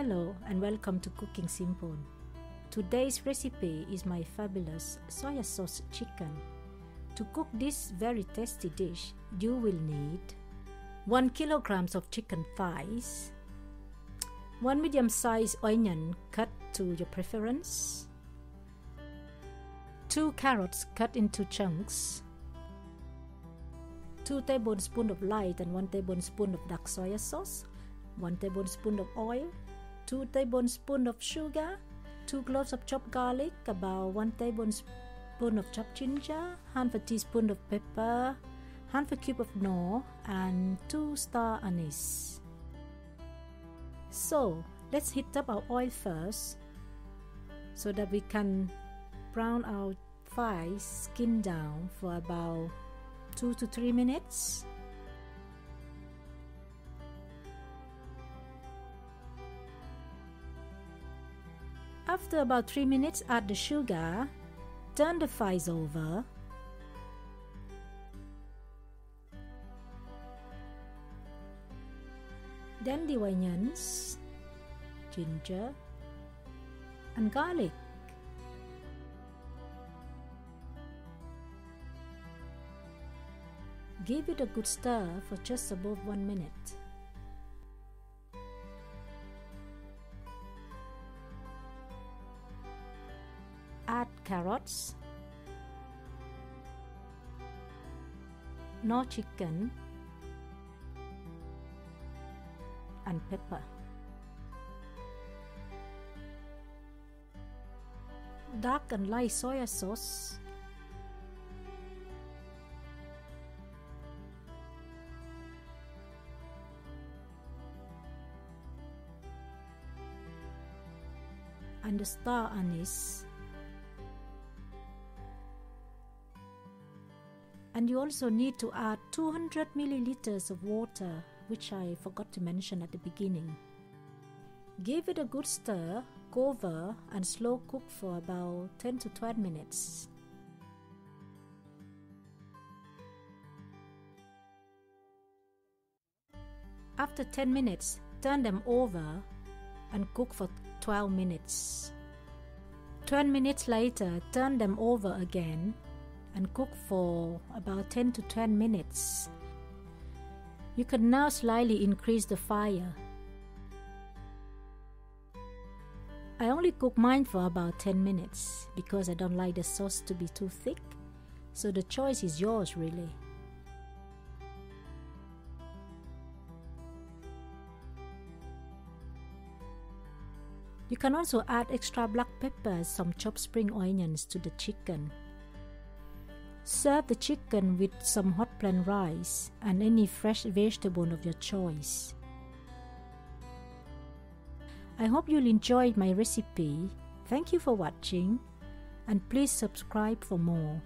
Hello and welcome to Cooking Simple. Today's recipe is my fabulous soya sauce chicken. To cook this very tasty dish, you will need 1 kilogram of chicken thighs, 1 medium-sized onion cut to your preference, 2 carrots cut into chunks, 2 tablespoons of light and 1 tablespoon of dark soya sauce, 1 tablespoon of oil, 2 tablespoons of sugar, 2 cloves of chopped garlic, about 1 tablespoon of chopped ginger, half a teaspoon of pepper, half a cube of knorr, and 2 star anise. So let's heat up our oil first so that we can brown our thighs skin down for about 2 to 3 minutes. After about 3 minutes, add the sugar, turn the thighs over, then the onions, ginger, and garlic. Give it a good stir for just above 1 minute. Add carrots, knorr chicken, and pepper. Dark and light soya sauce, and the star anise. And you also need to add 200 milliliters of water, which I forgot to mention at the beginning. Give it a good stir, cover, and slow cook for about 10 to 12 minutes. After 10 minutes, turn them over and cook for 12 minutes. 12 minutes later, turn them over again and cook for about 10 to 12 minutes. You can now slightly increase the fire. I only cook mine for about 10 minutes because I don't like the sauce to be too thick, so the choice is yours really. You can also add extra black pepper, some chopped spring onions to the chicken. Serve the chicken with some hot plain rice and any fresh vegetable of your choice. I hope you'll enjoy my recipe. Thank you for watching, and please subscribe for more.